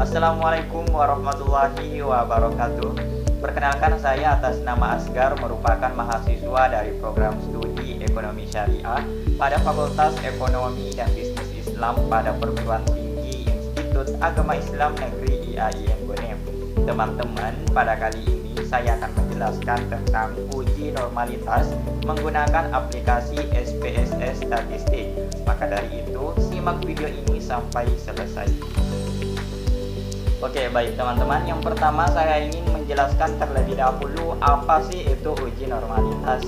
Assalamualaikum warahmatullahi wabarakatuh. Perkenalkan, saya atas nama Asgar, merupakan mahasiswa dari program studi Ekonomi Syariah pada Fakultas Ekonomi dan Bisnis Islam pada Perguruan Tinggi Institut Agama Islam Negeri IAIN Boneh. Teman-teman, pada kali ini saya akan menjelaskan tentang uji normalitas menggunakan aplikasi SPSS Statistik. Maka dari itu, simak video ini sampai selesai. Oke, baik teman-teman. Yang pertama saya ingin menjelaskan terlebih dahulu apa sih itu uji normalitas.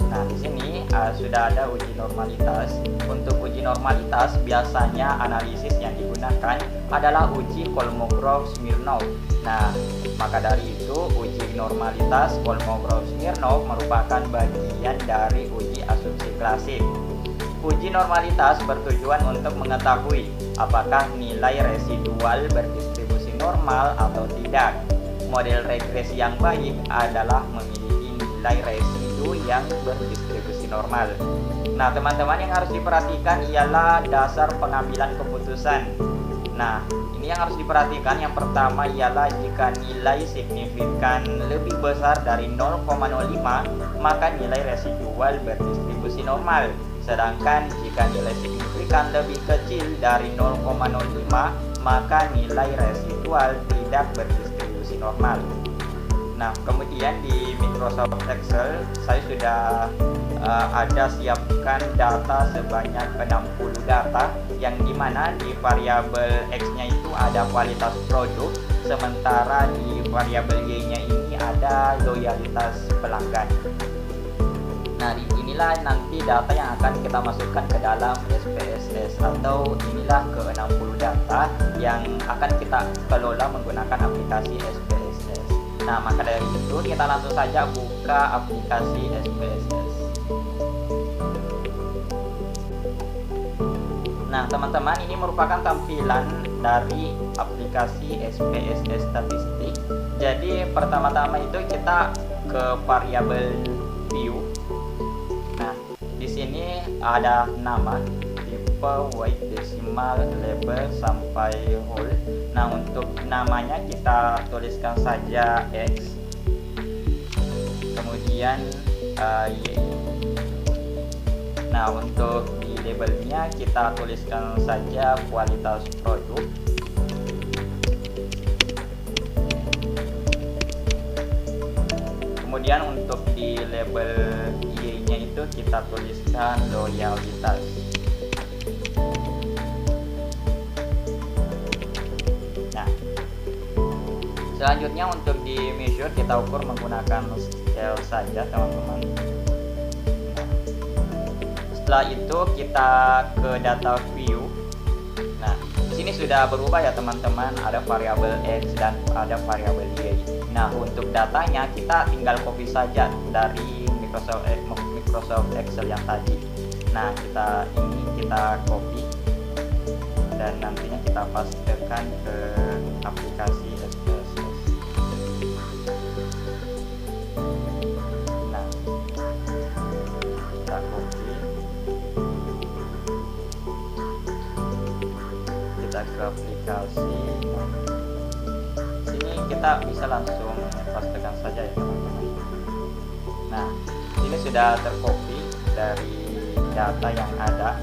Nah, di sini sudah ada uji normalitas. Untuk uji normalitas biasanya analisis yang digunakan adalah uji Kolmogorov-Smirnov. Nah, maka dari itu uji normalitas Kolmogorov-Smirnov merupakan bagian dari uji asumsi klasik. Uji normalitas bertujuan untuk mengetahui apakah nilai residual berdistribusi normal atau tidak. Model regresi yang baik adalah memiliki nilai residu yang berdistribusi normal. Nah, teman-teman, yang harus diperhatikan ialah dasar pengambilan keputusan. Nah, ini yang harus diperhatikan. Yang pertama ialah jika nilai signifikan lebih besar dari 0,05, maka nilai residual berdistribusi normal. Sedangkan jika nilai signifikan lebih kecil dari 0,05, maka nilai residual tidak berdistribusi normal. Nah, kemudian di Microsoft Excel saya sudah ada siapkan data sebanyak 60 data, yang dimana di variabel X-nya itu ada kualitas produk, sementara di variabel Y-nya ini ada loyalitas pelanggan. Nah, inilah nanti data yang akan kita masukkan ke dalam SPSS, atau inilah ke 60 data yang akan kita kelola menggunakan aplikasi SPSS. Nah, maka dari itu kita langsung saja buka aplikasi SPSS. Nah, teman-teman, ini merupakan tampilan dari aplikasi SPSS Statistik. Jadi pertama-tama itu kita ke variabel view. Nah, di sini ada nama, tipe, weight, decimal, label, sampai whole. Nah, untuk namanya kita tuliskan saja X, kemudian Y. Nah, untuk di labelnya kita tuliskan saja kualitas produk. Kemudian untuk di label Y-nya itu kita tuliskan loyalitas. Nah, selanjutnya untuk di measure kita ukur menggunakan scale saja, teman-teman. Setelah itu kita ke data view. Nah, di sini sudah berubah ya teman-teman, ada variabel X dan ada variabel Y. Nah, untuk datanya kita tinggal copy saja dari Microsoft Excel yang tadi. Nah, kita copy dan nantinya kita pastekan ke aplikasi SPSS. Nah, kita copy, kita ke aplikasi. Sini kita bisa langsung pastekan saja ya teman-teman. Nah, ini sudah tercopy dari data yang ada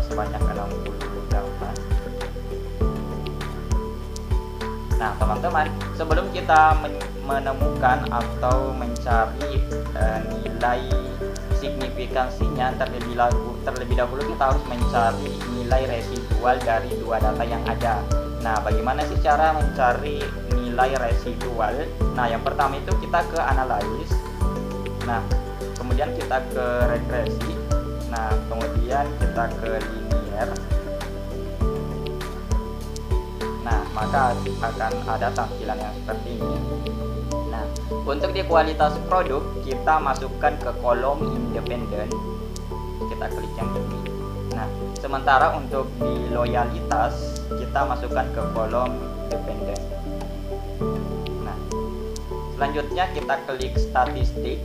sebanyak 60 data. Nah, teman-teman, sebelum kita menemukan atau mencari nilai signifikansinya, terlebih dahulu kita harus mencari nilai residual dari dua data yang ada. Nah, bagaimana sih cara mencari nilai residual? Nah, yang pertama itu kita ke analyze. Nah, kemudian kita ke regresi. Nah, kemudian kita ke linear. Nah, maka akan ada tampilan yang seperti ini. Nah, untuk di kualitas produk kita masukkan ke kolom independen. Kita klik yang ini. Nah, sementara untuk di loyalitas kita masukkan ke kolom dependen. Nah, selanjutnya kita klik statistik.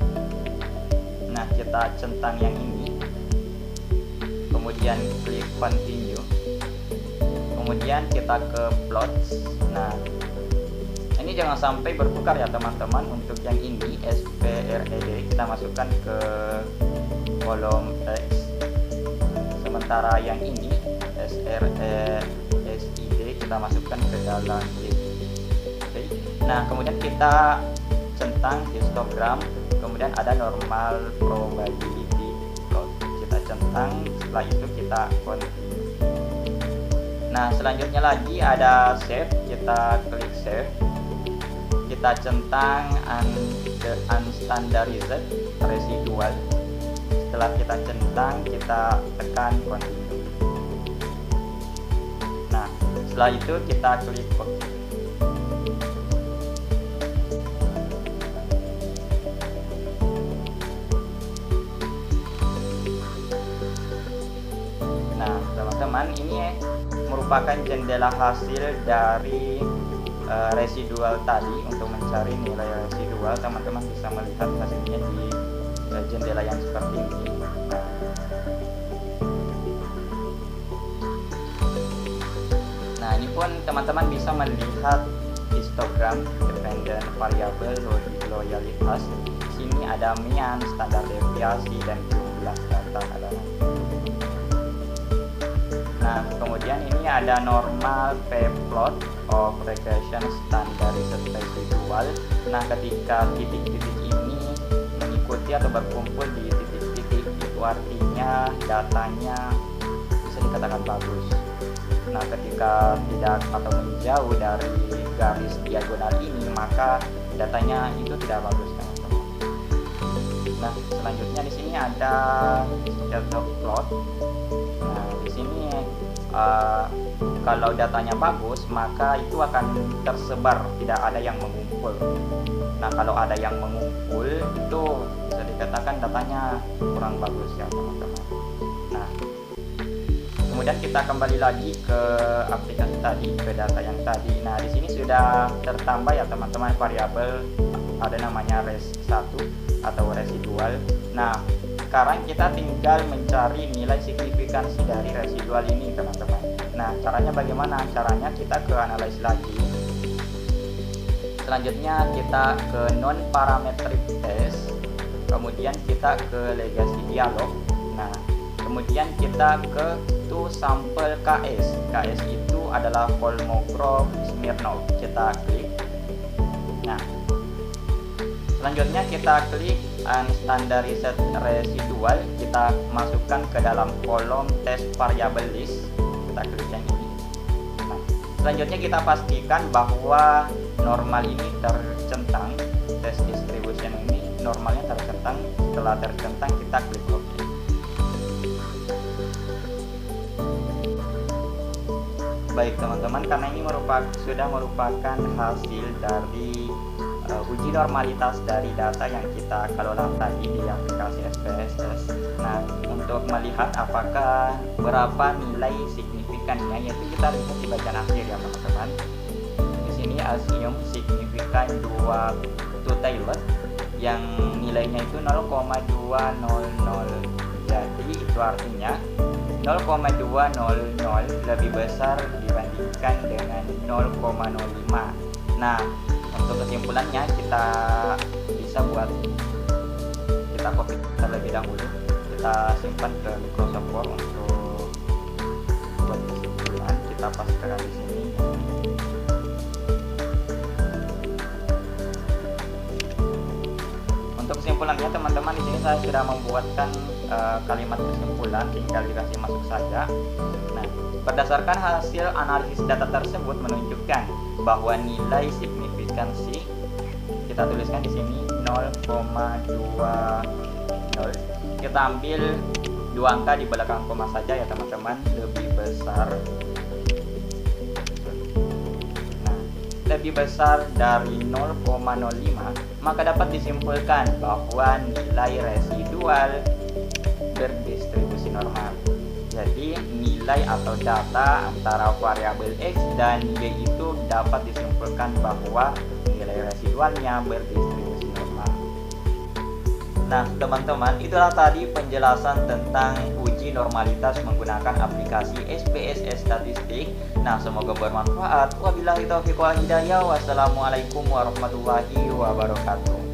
Nah, kita centang yang ini, kemudian klik continue, kemudian kita ke plots. Nah, ini jangan sampai bertukar ya teman-teman. Untuk yang ini SPRED kita masukkan ke kolom text, sementara yang ini SRESID kita masukkan ke dalam list. Oke. Nah, kemudian kita centang histogram, kemudian ada normal probability plot, kita centang, setelah itu kita continue. Nah, selanjutnya lagi ada save, kita klik save, kita centang the unstandarized residual. Setelah kita centang, kita tekan continue. Nah, setelah itu kita klik OK. Nah, teman-teman, ini merupakan jendela hasil dari residual tadi. Untuk mencari nilai residual, teman-teman bisa melihat hasilnya di jendela yang seperti ini. Nah, ini pun teman-teman bisa melihat histogram dependent variable loyalitas. Di sini ada mean, standar deviasi, dan jumlah data adalah. Nah, kemudian ini ada normal p-plot of regression standardized residual. Nah, ketika titik-titik ini mengikuti atau berkumpul di titik-titik, itu artinya datanya bisa dikatakan bagus. Nah, ketika tidak atau menjauh dari garis diagonal ini, maka datanya itu tidak bagus, teman-teman. Nah, selanjutnya di sini ada scatter plot. Nah, di sini kalau datanya bagus, maka itu akan tersebar, tidak ada yang mengumpul. Nah, kalau ada yang mengumpul, itu bisa dikatakan datanya kurang bagus ya, teman-teman. Nah, kemudian kita kembali lagi ke aplikasi tadi, ke data yang tadi. Nah, di sini sudah tertambah ya teman-teman variabel, ada namanya res1 atau residual. Nah, sekarang kita tinggal mencari nilai signifikansi dari residual ini, teman-teman. Nah, caranya bagaimana? Caranya kita ke analyze lagi. Selanjutnya kita ke non parametric test, kemudian kita ke legacy dialog. Nah, kemudian kita ke to sample KS. KS itu adalah Kolmogorov-Smirnov. Kita klik. Nah, selanjutnya kita klik unstandarized residual, kita masukkan ke dalam kolom test variable list. Kita klik yang ini. Nah, selanjutnya kita pastikan bahwa normal ini tercentang, test distribution ini normalnya tercentang. Setelah tercentang, kita klik OK. Baik teman-teman, karena ini sudah merupakan hasil dari uji normalitas dari data yang kita kelola tadi di aplikasi SPSS. Nah, untuk melihat apakah berapa nilai signifikannya, yaitu kita lihat di bagian akhir ya teman-teman. Di sini assume signifikan 2 Taylor yang nilainya itu 0,200. Jadi itu artinya 0,200 lebih besar dibandingkan dengan 0,05. Nah, untuk kesimpulannya kita bisa kita copy terlebih dahulu, kita simpan ke Microsoft Word untuk buat kesimpulan. Kita pastekan di sini. Untuk kesimpulannya teman-teman, di sini saya sudah membuatkan kalimat kesimpulan, tinggal dikasih masuk saja. Nah, berdasarkan hasil analisis data tersebut menunjukkan bahwa nilai signifikansi, kita tuliskan di sini 0,20. Kita ambil 2 angka di belakang koma saja ya teman-teman, lebih besar. Nah, lebih besar dari 0,05, maka dapat disimpulkan bahwa nilai residual berdistribusi normal. Jadi nilai atau data antara variabel X dan Y itu dapat disimpulkan bahwa nilai residualnya berdistribusi normal. Nah, teman-teman, itulah tadi penjelasan tentang uji normalitas menggunakan aplikasi SPSS Statistik. Nah, semoga bermanfaat. Wabillahi taufiq wal hidayah. Wassalamualaikum warahmatullahi wabarakatuh.